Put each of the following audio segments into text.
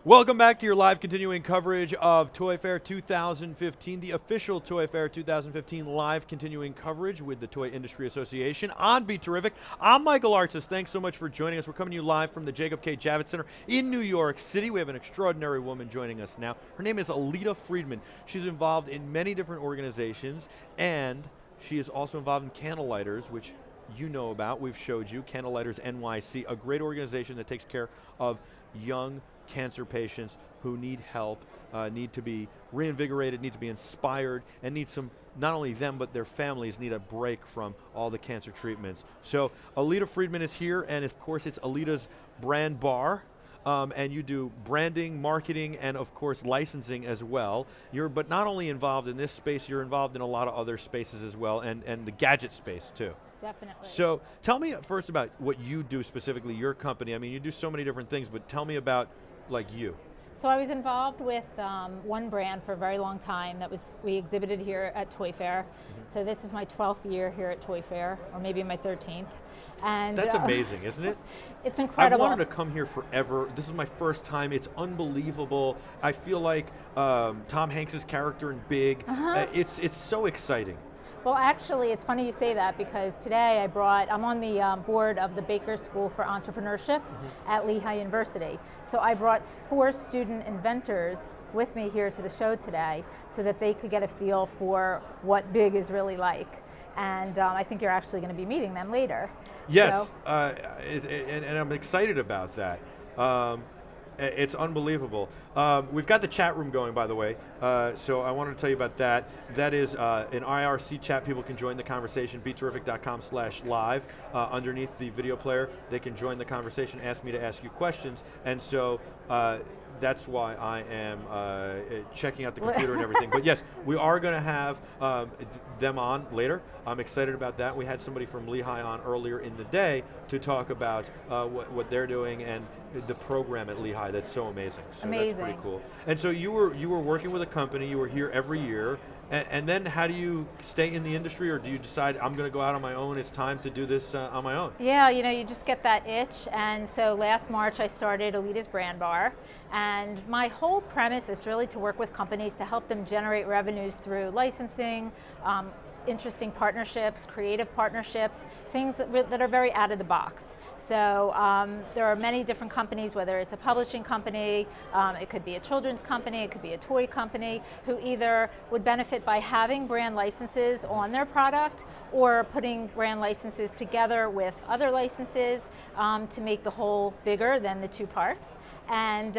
Welcome back to your live continuing coverage of Toy Fair 2015, the official Toy Fair 2015 live continuing coverage with the Toy Industry Association on BeTerrific. I'm Michael Artsis. Thanks so much for joining us. We're coming to you live from the Jacob K. Javits Center in New York City. We have an extraordinary woman joining us now. Her name is Alita Friedman. She's involved in many different organizations, and she is also involved in Candlelighters, which you know about. We've showed you Candlelighters NYC, a great organization that takes care of young cancer patients who need help, need to be reinvigorated, need to be inspired, and need some, not only them, but their families need a break from all the cancer treatments. So Alita Friedman is here, and of course it's Alita's Brand Bar. And you do branding, marketing, and of course licensing as well. You're but not only involved in this space, you're involved in a lot of other spaces as well, and the gadget space too. Definitely. So tell me first about what you do specifically, your company. I mean, you do so many different things, but tell me about like you. So I was involved with one brand for a very long time. We exhibited here at Toy Fair. So this is my 12th year here at Toy Fair, or maybe my 13th. And that's amazing, isn't it? It's incredible. I've wanted to come here forever. This is my first time. It's unbelievable. I feel like Tom Hanks's character in Big. It's so exciting. Well, actually, it's funny you say that because today I'm on the board of the Baker School for Entrepreneurship at Lehigh University. So I brought 4 student inventors with me here to the show today so that they could get a feel for what Big is really like. And I think you're actually going to be meeting them later. Yes, so. And I'm excited about that. It's unbelievable. We've got the chat room going, by the way, so I wanted to tell you about that. That is an IRC chat. People can join the conversation, beterrific.com/live. Underneath the video player, they can join the conversation, ask me to ask you questions, and so that's why I am checking out the computer and everything. But yes, we are going to have them on later. I'm excited about that. We had somebody from Lehigh on earlier in the day to talk about what they're doing and the program at Lehigh. That's so amazing. So amazing. That's pretty cool. And so you were working with a company. You were here every year. And then how do you stay in the industry, or do you decide I'm going to go out on my own, it's time to do this on my own? Yeah, you just get that itch, and so last March I started Alita's Brand Bar, and my whole premise is really to work with companies to help them generate revenues through licensing, interesting partnerships, creative partnerships, things that are very out of the box. So there are many different companies, whether it's a publishing company, it could be a children's company, it could be a toy company, who either would benefit by having brand licenses on their product or putting brand licenses together with other licenses to make the whole bigger than the two parts. And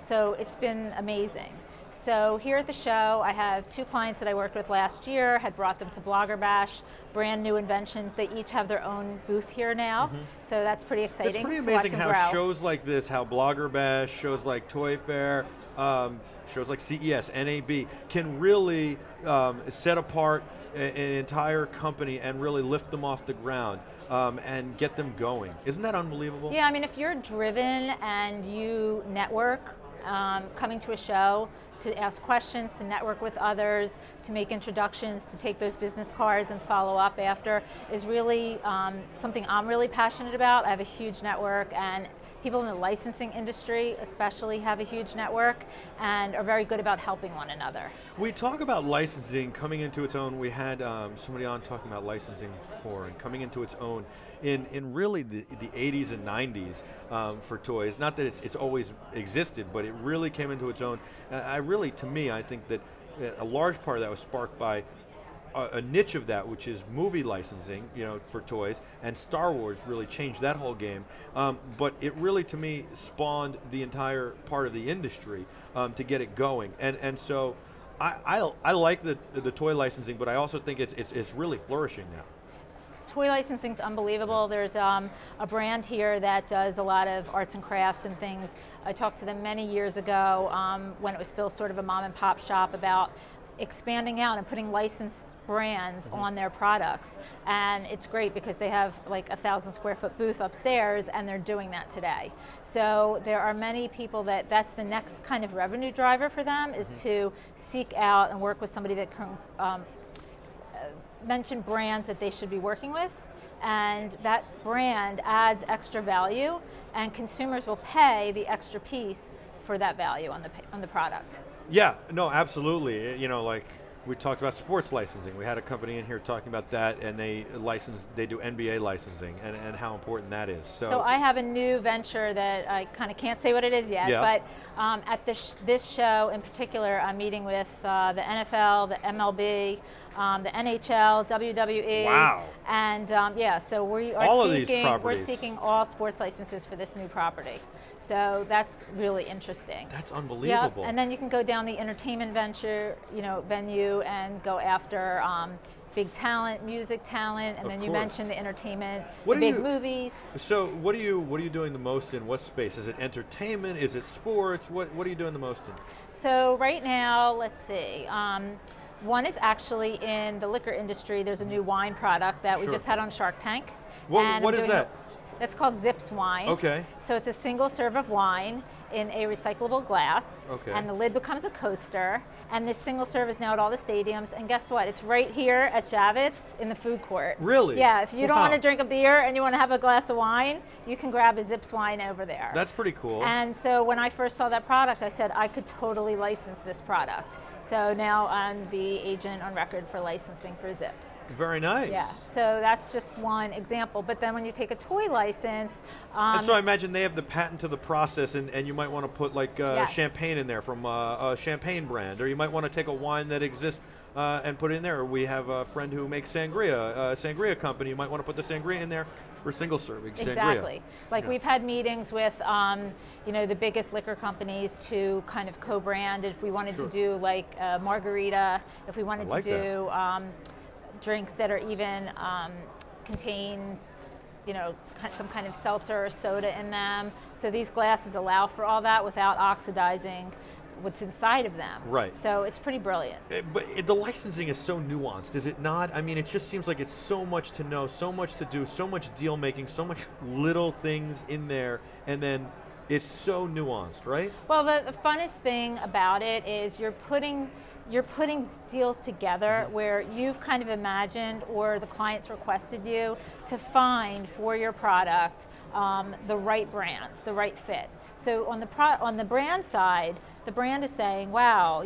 so it's been amazing. So here at the show, I have 2 clients that I worked with last year, had brought them to Blogger Bash, brand new inventions. They each have their own booth here now, so that's pretty exciting. It's pretty amazing how shows like this, how Blogger Bash, shows like Toy Fair, shows like CES, NAB, can really set apart an entire company and really lift them off the ground and get them going. Isn't that unbelievable? Yeah, I mean, if you're driven and you network, coming to a show, to ask questions, to network with others, to make introductions, to take those business cards and follow up after is really something I'm really passionate about. I have a huge network, and people in the licensing industry especially have a huge network and are very good about helping one another. We talk about licensing coming into its own. We had somebody on talking about licensing before and coming into its own in really the 80s and 90s for toys. Not that it's always existed, but it really came into its own. To me, I think that a large part of that was sparked by a niche of that, which is movie licensing, for toys, and Star Wars really changed that whole game. But it really, to me, spawned the entire part of the industry to get it going. And so I like the toy licensing, but I also think it's really flourishing now. Toy licensing is unbelievable. There's a brand here that does a lot of arts and crafts and things. I talked to them many years ago when it was still sort of a mom and pop shop about expanding out and putting licensed brands on their products. And it's great because they have like 1,000 square foot booth upstairs, and they're doing that today. So there are many people that's the next kind of revenue driver for them, is to seek out and work with somebody that can mention brands that they should be working with, and that brand adds extra value, and consumers will pay the extra piece for that value on the product. Yeah, no, absolutely. You know, like we talked about sports licensing. We had a company in here talking about that, and they do NBA licensing, and how important that is. So I have a new venture that I kind of can't say what it is yet, Yeah. but at this show in particular, I'm meeting with the NFL, the MLB, the NHL, WWE. Wow. And yeah, so we are All of these we're properties. seeking all sports licenses for this new property. So that's really interesting. That's unbelievable. Yep. And then you can go down the entertainment venue and go after big talent, music talent, and Of then you course. mentioned the entertainment, What the do big you- movies. So what are you doing the most in? What space? Is it entertainment? Is it sports? What are you doing the most in? So right now, let's see. One is actually in the liquor industry. There's a new wine product that we Sure. just had on Shark Tank. What And is I'm doing that? That's called Zips wine. Okay. So it's a single serve of wine in a recyclable glass. Okay. And the lid becomes a coaster. And this single serve is now at all the stadiums. And guess what? It's right here at Javits in the food court. Really? Yeah. If you don't Wow. want to drink a beer and you want to have a glass of wine, you can grab a Zips wine over there. That's pretty cool. And so when I first saw that product, I said I could totally license this product. So now I'm the agent on record for licensing for Zips. Very nice. Yeah, so that's just one example. But then when you take a toy license, And so I imagine they have the patent to the process, and you might want to put like Yes. champagne in there from a champagne brand, or you might want to take a wine that exists and put it in there. We have a friend who makes sangria, a sangria company. You might want to put the sangria in there for single serving sangria. exactly. Like Yeah. we've had meetings with, the biggest liquor companies to kind of co-brand. If we wanted Sure. to do like a margarita, if we wanted like to do drinks that are even contain, some kind of seltzer or soda in them. So these glasses allow for all that without oxidizing what's inside of them. Right. So it's pretty brilliant. But the licensing is so nuanced, is it not? I mean, it just seems like it's so much to know, so much to do, so much deal making, so much little things in there, and then it's so nuanced, right? Well, the funnest thing about it is you're putting deals together where you've kind of imagined or the client's requested you to find for your product the right brands, the right fit. So on the brand side, the brand is saying, wow,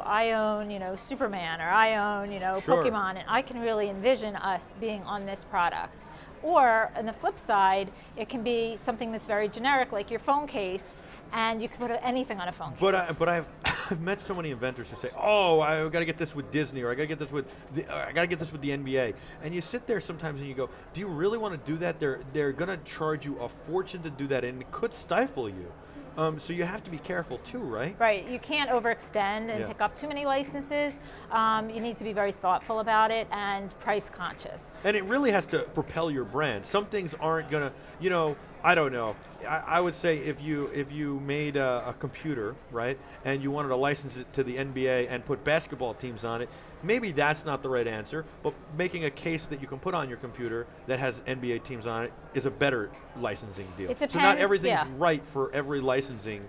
I own, Superman, or I own, Sure. Pokemon, and I can really envision us being on this product. Or on the flip side, it can be something that's very generic, like your phone case, and you can put anything on a phone case. But I've I've met so many inventors who say, "Oh, I got to get this with Disney, or I got to get this with the NBA." And you sit there sometimes and you go, "Do you really want to do that? They're going to charge you a fortune to do that, and it could stifle you." So you have to be careful too, right? Right, you can't overextend and Yeah. pick up too many licenses. You need to be very thoughtful about it and price conscious. And it really has to propel your brand. Some things aren't gonna, I don't know. I would say if you made a computer, right, and you wanted to license it to the NBA and put basketball teams on it, maybe that's not the right answer. But making a case that you can put on your computer that has NBA teams on it is a better licensing deal. It So not depends, everything's yeah. right for every licensing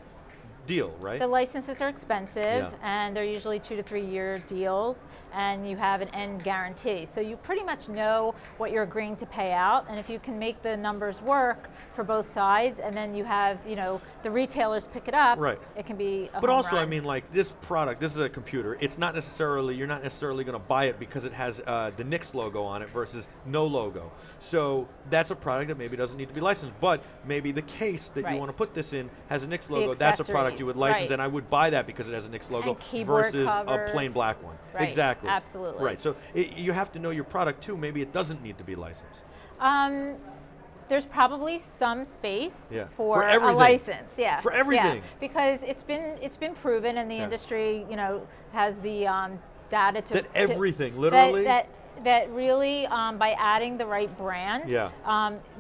deal, right? The licenses are expensive, Yeah. and they're usually 2 to 3 year deals, and you have an end guarantee. So you pretty much know what you're agreeing to pay out, and if you can make the numbers work for both sides, and then you have, the retailers pick it up, Right. it can be a But home also, run. I mean, like this product, this is a computer. You're not necessarily going to buy it because it has the Knicks logo on it versus no logo. So that's a product that maybe doesn't need to be licensed. But maybe the case that Right. you want to put this in has a Knicks logo. That's a product you would license, right. and I would buy that because it has a Knicks logo And keyboard versus a covers. plain black one. Right, Exactly. absolutely. Right. So you have to know your product too. Maybe it doesn't need to be licensed. There's probably some space Yeah. for For a everything. license, yeah. For everything. Yeah. Because it's been proven, and the Yeah. industry, has the data to That everything, literally? that really by adding the right brand, Yeah.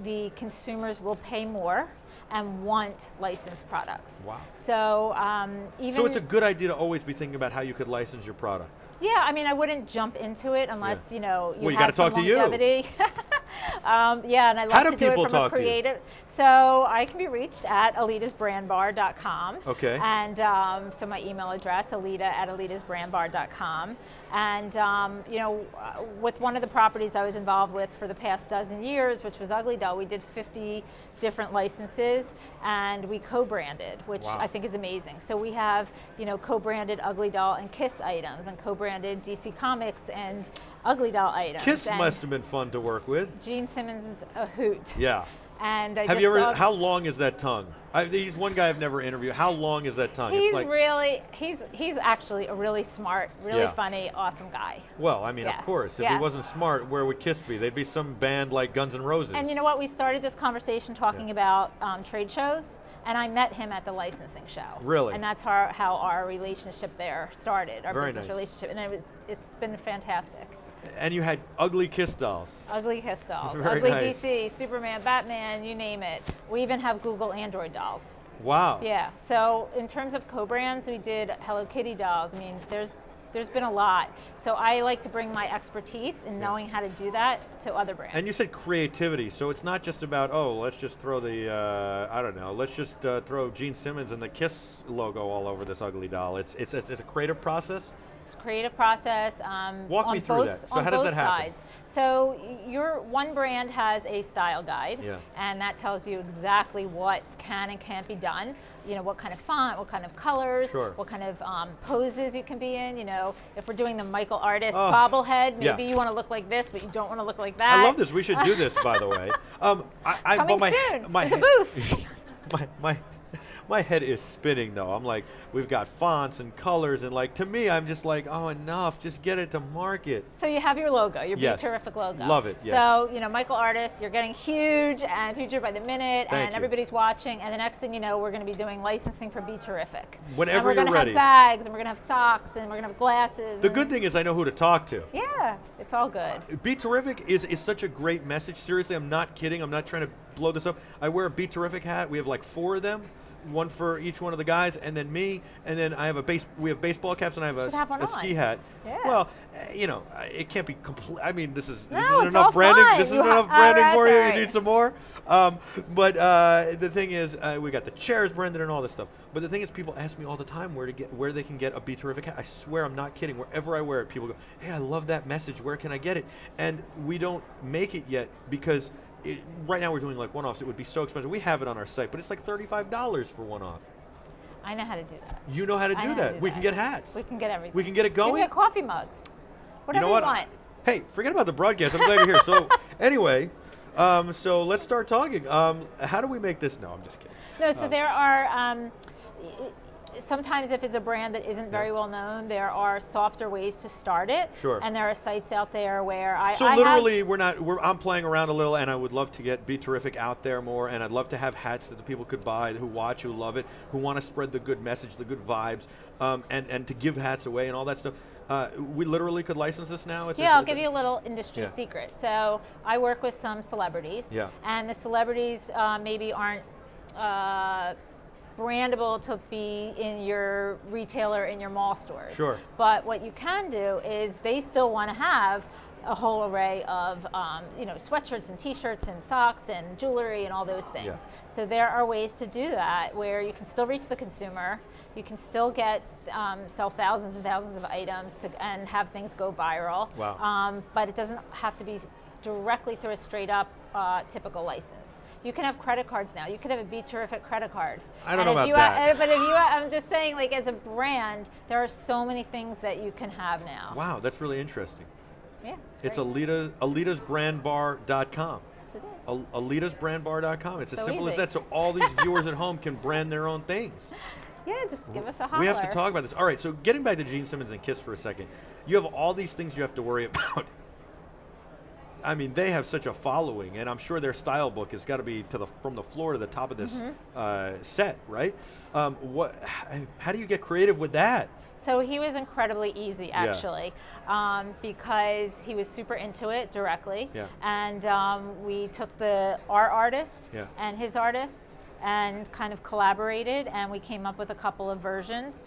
the consumers will pay more and want licensed products. Wow. So even So it's a good idea to always be thinking about how you could license your product. Yeah, I mean, I wouldn't jump into it unless you Well, you have gotta some talk to you. longevity. Yeah, and I love How do to do it people from a talk to you? creative. So I can be reached at alitasbrandbar.com. Okay. And so my email address, alitasbrandbar.com. And with one of the properties I was involved with for the past dozen years, which was Ugly Doll, we did 50 different licenses, and we co-branded, which Wow. I think is amazing. So we have, co-branded Ugly Doll and Kiss items, and co-branded DC Comics and Ugly Doll items. Kiss and must have been fun to work with. Gene Simmons is a hoot. Yeah. And I Have just you ever? saw, How long is that tongue? He's one guy I've never interviewed. How long is that tongue? he's It's like, really, he's actually a really smart, really Yeah. funny, awesome guy. well, I mean, Yeah. of course. If Yeah. he wasn't smart, where would Kiss be? They'd be some band like Guns N' Roses. And you know what? We started this conversation talking about trade shows, and I met him at the licensing show. Really? And that's how our relationship there started, our Very business nice. relationship, and it's been fantastic. And you had ugly Kiss dolls. Ugly Kiss dolls, Very ugly nice. DC, Superman, Batman, you name it. We even have Google Android dolls. Wow. Yeah. So in terms of co-brands, we did Hello Kitty dolls. I mean, there's been a lot. So I like to bring my expertise in knowing how to do that to other brands. And you said creativity, so it's not just about, oh, let's just throw the, I don't know, let's just throw Gene Simmons and the Kiss logo all over this ugly doll. It's a creative process? It's a creative process. Walk on me through both, that. So on how does both that happen? sides. So your one brand has a style guide, Yeah. and that tells you exactly what can and can't be done. What kind of font, what kind of colors, Sure. what kind of poses you can be in. If we're doing the Michael Artist Oh, bobblehead, maybe yeah. you want to look like this, but you don't want to look like that. I love this. We should do this, by the way. Coming soon. There's a booth. My head is spinning, though. I'm like, we've got fonts and colors, and like, to me, I'm just like, oh, enough. Just get it to market. So you have your logo, your Yes. BeTerrific logo. Love it, yes. So, Michael Artist, you're getting huge and huger by the minute, Thank and you. everybody's watching, and the next thing you know, we're going to be doing licensing for BeTerrific. Whenever and we're you're gonna ready. have bags, and we're going to have socks, and we're going to have glasses. The and- good thing is I know who to talk to. Yeah, it's all good. BeTerrific is such a great message. Seriously, I'm not kidding. I'm not trying to blow this up. I wear a BeTerrific hat. We have like 4 of them. One for each one of the guys, and then me, and then I have we have baseball caps, and I have Should have one a on. ski hat. Yeah. Well, it can't be complete. I mean, this isn't No, it's enough all branding. fine. This isn't You enough ha- branding all for right, you. all You right. need some more. But the thing is, we got the chairs branded and all this stuff. But the thing is, people ask me all the time where they can get a BeTerrific hat. I swear, I'm not kidding. Wherever I wear it, people go, "Hey, I love that message. Where can I get it?" And we don't make it yet because. Right now we're doing like one-offs. It would be so expensive. We have it on our site, but it's like $35 for one-off. I know how to do that. You know how to I do know how to that. do We that. can get hats. We can get everything. We can get it We going. can get coffee mugs. Whatever you what? want. Hey, forget about the broadcast. I'm glad you're here. So anyway, so let's start talking. How do we make this? No, I'm just kidding. No, so there are, sometimes if it's a brand that isn't very Yeah. well known, there are softer ways to start it. Sure. And there are sites out there where So literally, I'm playing around a little, and I would love to get BeTerrific out there more, and I'd love to have hats that the people could buy, who watch, who love it, who want to spread the good message, the good vibes, and to give hats away and all that stuff. We literally could license this now? I'll give you a little industry Yeah. secret. So I work with some celebrities, Yeah. and the celebrities maybe aren't brandable to be in your retailer, in your mall stores. Sure. But what you can do is they still want to have a whole array of sweatshirts and t-shirts and socks and jewelry and all those things. Yeah. So there are ways to do that where you can still reach the consumer, you can still sell thousands and thousands of items and have things go viral. Wow. But it doesn't have to be directly through a straight up typical license. You can have credit cards now. You could have a BeTerrific credit card. I don't know about that. But I'm just saying, like as a brand, there are so many things that you can have now. Wow, that's really interesting. Yeah, It's great. alitasbrandbar.com. Yes, it is. alitasbrandbar.com. It's as So simple as easy. that, so all these viewers at home can brand their own things. Yeah, just give us a holler. We have to talk about this. All right, so getting back to Gene Simmons and Kiss for a second, you have all these things you have to worry about. I mean, they have such a following, and I'm sure their style book has got to be from the floor to the top of this set, right? How do you get creative with that? So he was incredibly easy, actually, because he was super into it directly. Yeah. And we took our artist Yeah. and his artists and kind of collaborated, and we came up with a couple of versions.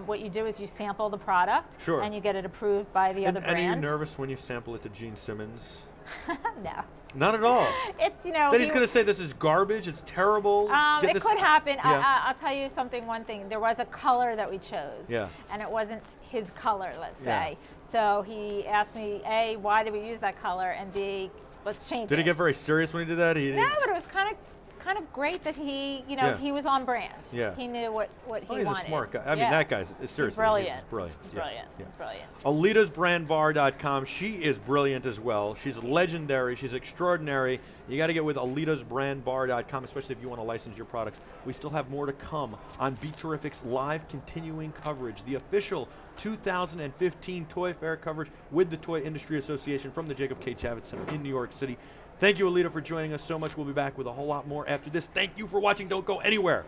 What you do is you sample the product, Sure. and you get it approved by the other And are you brand. nervous when you sample it to Gene Simmons? No. Not at all. It's, Then he's going to say this is garbage, it's terrible. It could happen. Yeah. I'll tell you one thing. There was a color that we chose, Yeah. and it wasn't his color, let's Yeah. say. So he asked me, A, why did we use that color, and B, let's change it. Did he get very serious when he did that? No, but it was kind of great that he, Yeah. he was on brand. Yeah. He knew what he wanted. He's a smart guy. I mean, that guy's seriously. He's brilliant. He's brilliant. He's Yeah. brilliant. Yeah. He's brilliant. AlitasBrandBar.com. She is brilliant as well. She's legendary. She's extraordinary. You got to get with AlitasBrandBar.com, especially if you want to license your products. We still have more to come on BeTerrific's live continuing coverage, the official 2015 Toy Fair coverage with the Toy Industry Association from the Jacob K. Javits Center in New York City. Thank you, Alita, for joining us so much. We'll be back with a whole lot more after this. Thank you for watching. Don't go anywhere.